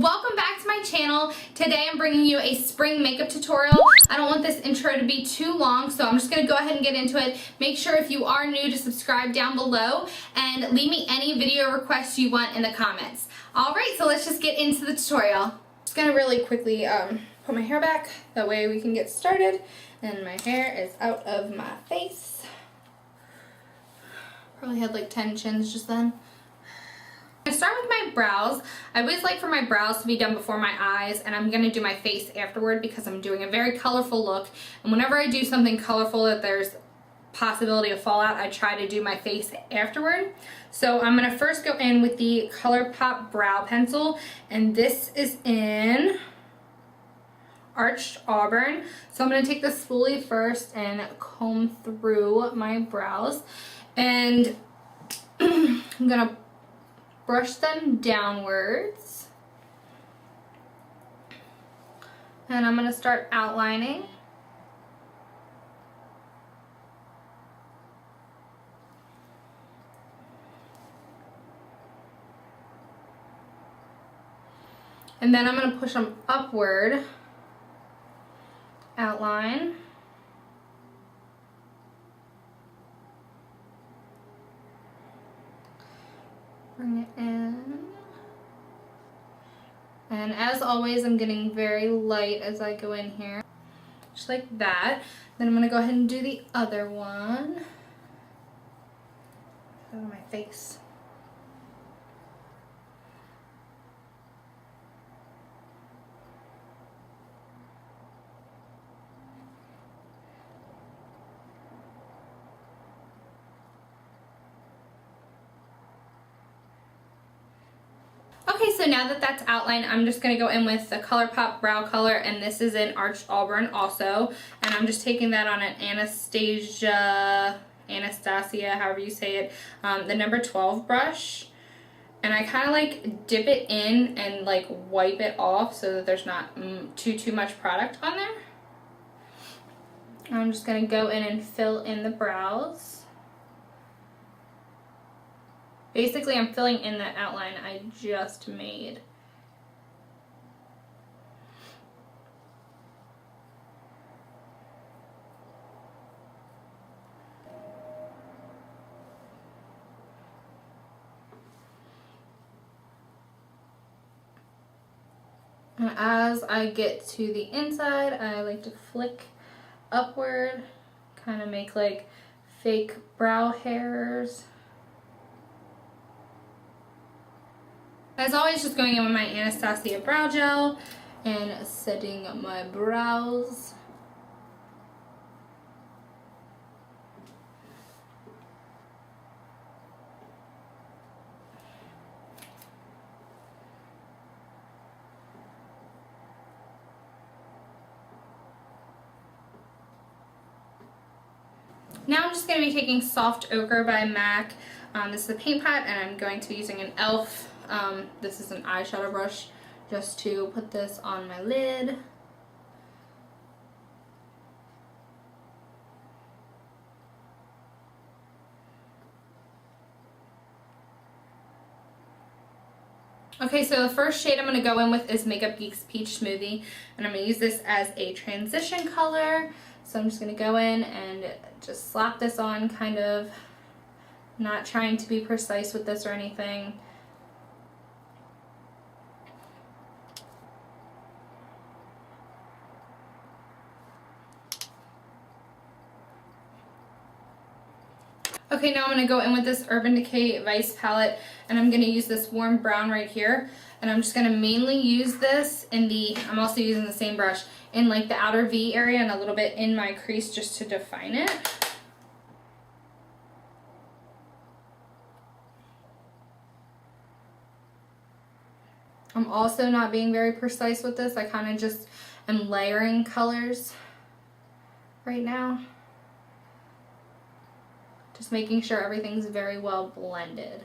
welcome back to my channel. Today I'm bringing you a spring makeup tutorial. I don't want this intro to be too long, so I'm just going to go ahead and get into it. Make sure if you are new to subscribe down below and leave me any video requests you want in the comments. Alright, so let's just get into the tutorial. Just going to really quickly put my hair back, that way we can get started. And my hair is out of my face. Probably had like 10 chins just then. I start with my brows. I always like for my brows to be done before my eyes, and I'm going to do my face afterward because I'm doing a very colorful look. And whenever I do something colorful that there's possibility of fallout, I try to do my face afterward. So I'm going to first go in with the ColourPop Brow Pencil, and this is in Arched Auburn. So I'm going to take the spoolie first and comb through my brows. And I'm going to brush them downwards. And I'm going to start outlining. And then I'm going to push them upward. Outline. Bring it in. And as always, I'm getting very light as I go in here. Just like that. Then I'm going to go ahead and do the other one. Out of my face. Okay, so now that that's outlined, I'm just going to go in with the ColourPop Brow Color, and this is in Arched Auburn also. And I'm just taking that on an Anastasia, however you say it, the number 12 brush. And I kind of like dip it in and like wipe it off so that there's not too much product on there. I'm just going to go in and fill in the brows. Basically, I'm filling in that outline I just made. And as I get to the inside, I like to flick upward, kind of make like fake brow hairs. As always, just going in with my Anastasia brow gel and setting my brows. Now I'm just going to be taking Soft Ochre by MAC. This is a paint pot, and I'm going to be using an e.l.f. This is an eyeshadow brush just to put this on my lid. Okay, so the first shade I'm going to go in with is Makeup Geek's Peach Smoothie, and I'm going to use this as a transition color. So I'm just going to go in and just slap this on, kind of not trying to be precise with this or anything. Okay, now I'm going to go in with this Urban Decay Vice palette, and I'm going to use this warm brown right here. And I'm just going to mainly use this in the, I'm also using the same brush, in like the outer V area and a little bit in my crease just to define it. I'm also not being very precise with this. I kind of just am layering colors right now. Just making sure everything's very well blended.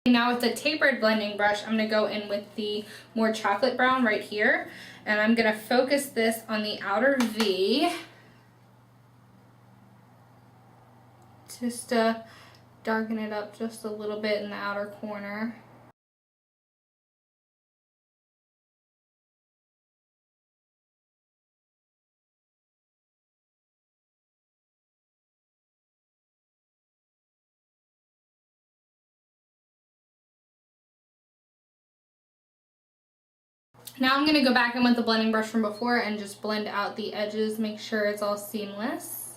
Now with the tapered blending brush, I'm going to go in with the more chocolate brown right here. And I'm going to focus this on the outer V. Just to darken it up just a little bit in the outer corner. Now I'm going to go back in with the blending brush from before and just blend out the edges, make sure it's all seamless.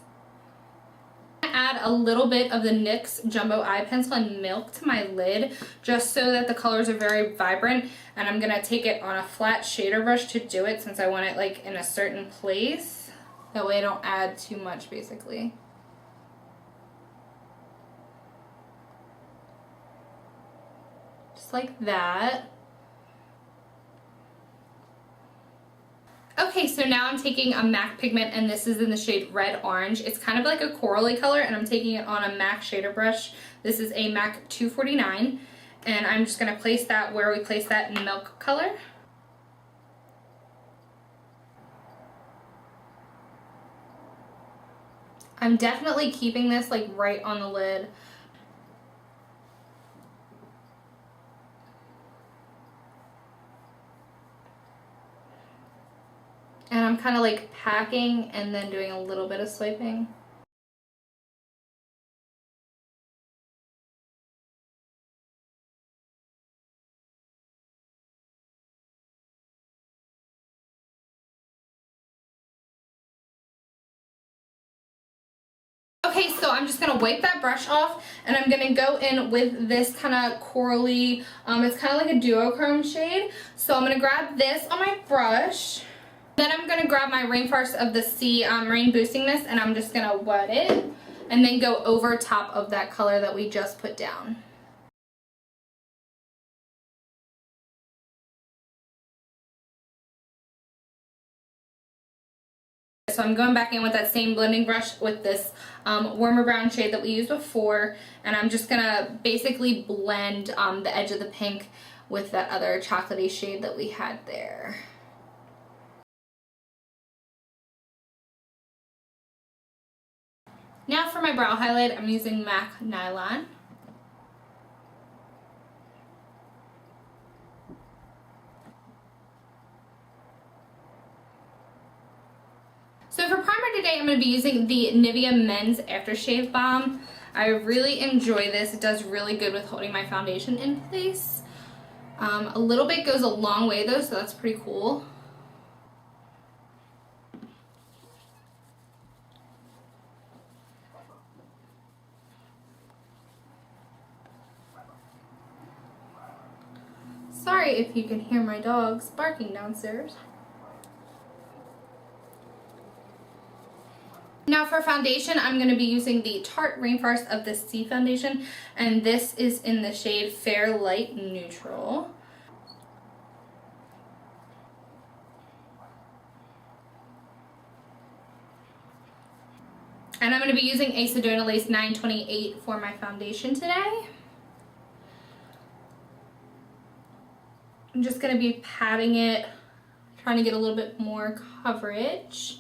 Add a little bit of the NYX Jumbo Eye Pencil and Milk to my lid just so that the colors are very vibrant, and I'm going to take it on a flat shader brush to do it since I want it like in a certain place. That way I don't add too much basically. Just like that. Okay, so now I'm taking a MAC pigment, and this is in the shade Red Orange. It's kind of like a corally color, and I'm taking it on a MAC shader brush. This is a MAC 249, and I'm just going to place that where we place that milk color. I'm definitely keeping this like right on the lid. And I'm kind of like packing and then doing a little bit of swiping. Okay, so I'm just gonna wipe that brush off, and I'm gonna go in with this kind of corally, it's kind of like a duochrome shade. So I'm gonna grab this on my brush. Then I'm going to grab my Rainforest of the Sea Rain Boosting Mist, and I'm just going to wet it and then go over top of that color that we just put down. So I'm going back in with that same blending brush with this warmer brown shade that we used before, and I'm just going to basically blend the edge of the pink with that other chocolatey shade that we had there. Now for my brow highlight, I'm using MAC Nylon. So for primer today, I'm going to be using the Nivea Men's Aftershave Balm. I really enjoy this. It does really good with holding my foundation in place. A little bit goes a long way though, so that's pretty cool. Sorry if you can hear my dogs barking downstairs. Now for foundation, I'm going to be using the Tarte Rainforest of the Sea foundation, and this is in the shade Fair Light Neutral. And I'm going to be using a Sedona Lace 928 for my foundation today. I'm just going to be patting it, trying to get a little bit more coverage.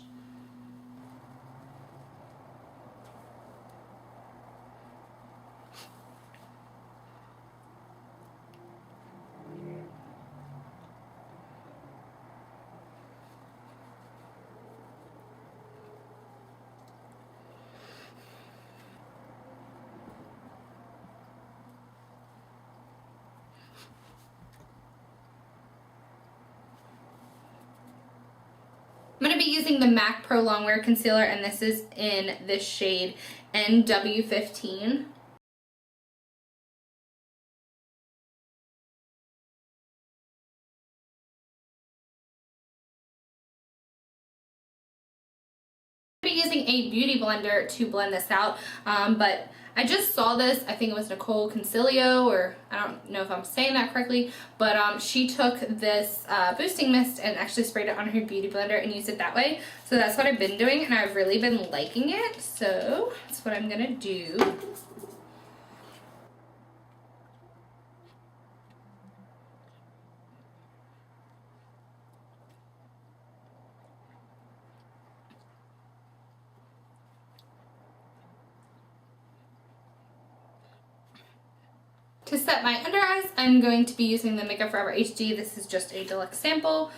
I'm going to be using the MAC Pro Longwear Concealer, and this is in the shade NW15. I'm going to be using a beauty blender to blend this out, but I just saw this, I think it was Nicole Concilio, or I don't know if I'm saying that correctly, but she took this boosting mist and actually sprayed it on her beauty blender and used it that way. So that's what I've been doing, and I've really been liking it, so that's what I'm going to do. To set my under eyes, I'm going to be using the Makeup Forever HD. This is just a deluxe sample.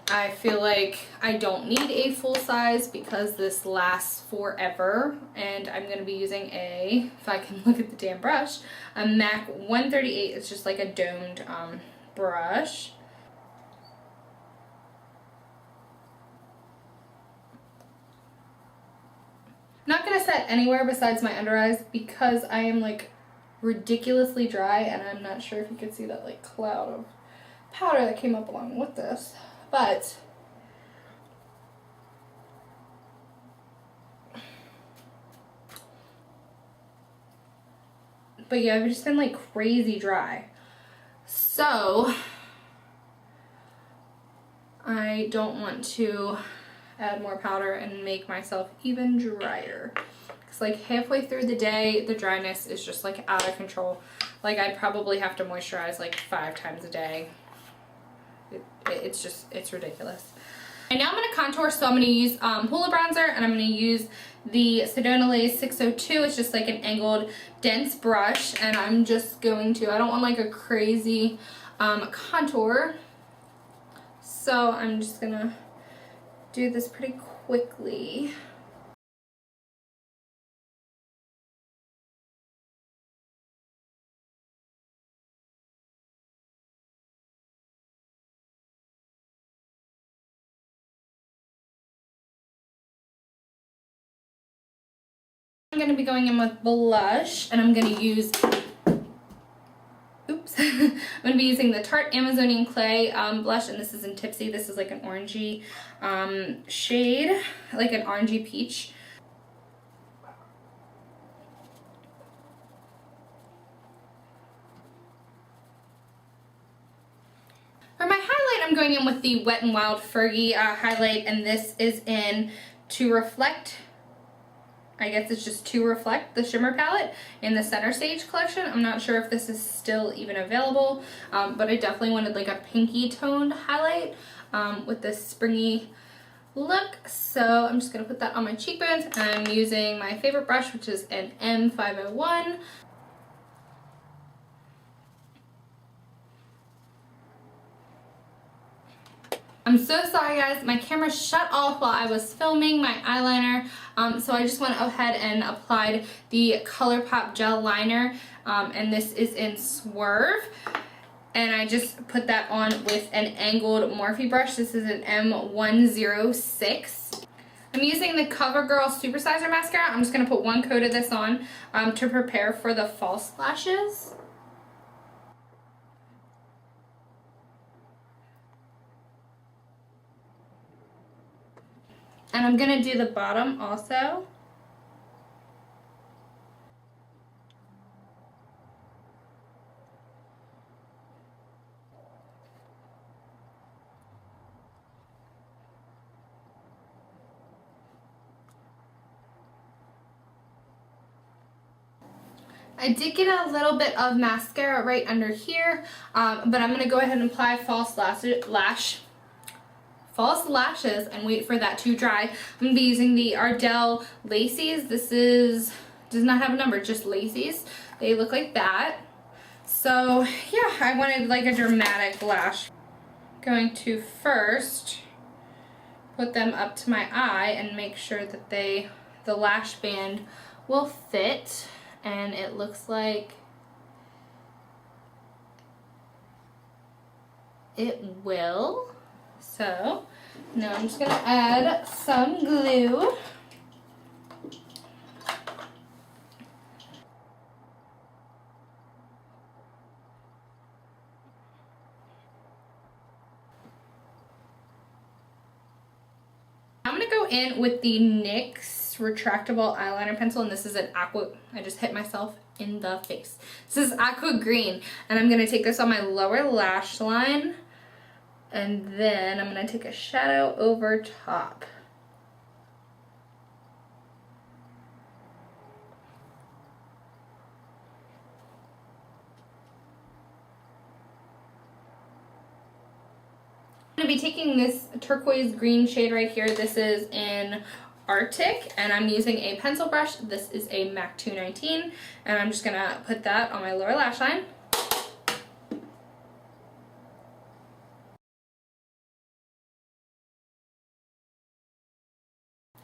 I feel like I don't need a full size because this lasts forever, and I'm going to be using a, if I can look at the damn brush, a MAC 138. It's just like a domed brush. Not going to set anywhere besides my under eyes because I am like ridiculously dry, and I'm not sure if you could see that like cloud of powder that came up along with this. But yeah, I've just been like crazy dry. So I don't want to add more powder and make myself even drier. Because like halfway through the day, the dryness is just like out of control. Like I'd probably have to moisturize like 5 times a day. It's ridiculous. And now I'm going to contour, so I'm going to use Hoola Bronzer, and I'm going to use the Sedona Lace 602. It's just like an angled, dense brush, and I'm just going to, I don't want like a crazy contour, so I'm just going to do this pretty quickly. I'm going to be going in with blush, and I'm going to use, oops, I'm going to be using the Tarte Amazonian Clay blush, and this is in Tipsy. This is like an orangey shade, like an orangey peach. For my highlight, I'm going in with the Wet n Wild Fergie highlight, and this is in To Reflect. I guess it's just To Reflect, the shimmer palette in the Center Stage collection. I'm not sure if this is still even available, but I definitely wanted like a pinky toned highlight with this springy look. So I'm just going to put that on my cheekbones, and I'm using my favorite brush, which is an M501. I'm so sorry guys, my camera shut off while I was filming my eyeliner, so I just went ahead and applied the ColourPop gel liner, and this is in Swerve, and I just put that on with an angled Morphe brush. This is an M106. I'm using the CoverGirl Supersizer Mascara. I'm just going to put one coat of this on to prepare for the false lashes. And I'm going to do the bottom also. I did get a little bit of mascara right under here, but I'm going to go ahead and apply false lashes and wait for that to dry. I'm going to be using the Ardell Lacy's. This does not have a number, just Lacy's. They look like that. So yeah, I wanted like a dramatic lash. Going to first put them up to my eye and make sure that the lash band will fit, and it looks like it will. So now I'm just going to add some glue. I'm going to go in with the NYX retractable eyeliner pencil, and this is an aqua, I just hit myself in the face. This is aqua green, and I'm going to take this on my lower lash line. And then I'm going to take a shadow over top. I'm going to be taking this turquoise green shade right here. This is in Arctic, and I'm using a pencil brush. This is a MAC 219, and I'm just gonna put that on my lower lash line.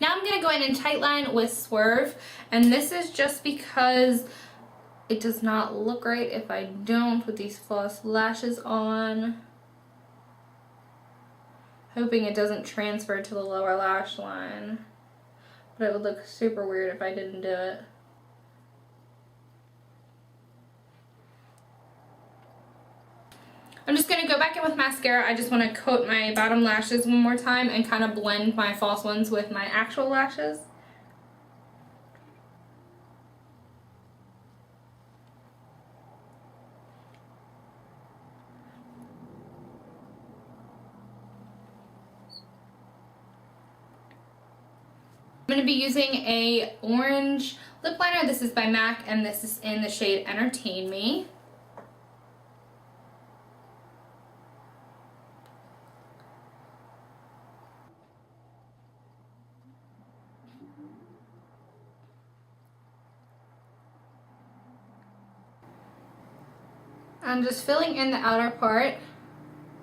Now I'm gonna go in and tightline with Swerve, and this is just because it does not look right if I don't put these false lashes on. Hoping it doesn't transfer to the lower lash line. But it would look super weird if I didn't do it. I'm just going to go back in with mascara. I just want to coat my bottom lashes one more time and kind of blend my false ones with my actual lashes. I'm going to be using a orange lip liner. This is by MAC, and this is in the shade Entertain Me. I'm just filling in the outer part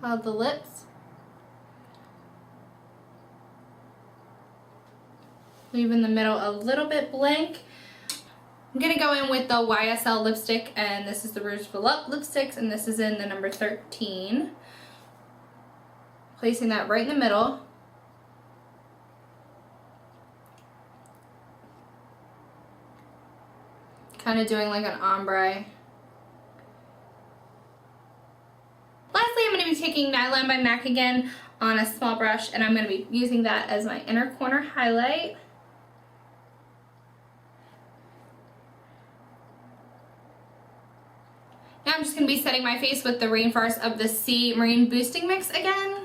of the lips. Leaving the middle a little bit blank. I'm going to go in with the YSL lipstick, and this is the Rouge Volupte lipsticks, and this is in the number 13. Placing that right in the middle. Kind of doing like an ombre. Lastly, I'm going to be taking Nylon by MAC again on a small brush, and I'm going to be using that as my inner corner highlight. Now I'm just going to be setting my face with the Rainforest of the Sea Marine Boosting Mix again.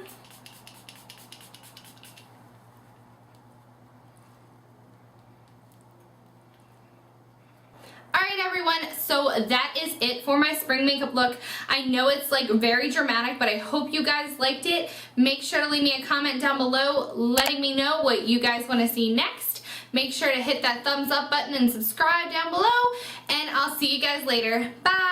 Alright everyone, so that is it for my spring makeup look. I know it's like very dramatic, but I hope you guys liked it. Make sure to leave me a comment down below letting me know what you guys want to see next. Make sure to hit that thumbs up button and subscribe down below, and I'll see you guys later. Bye!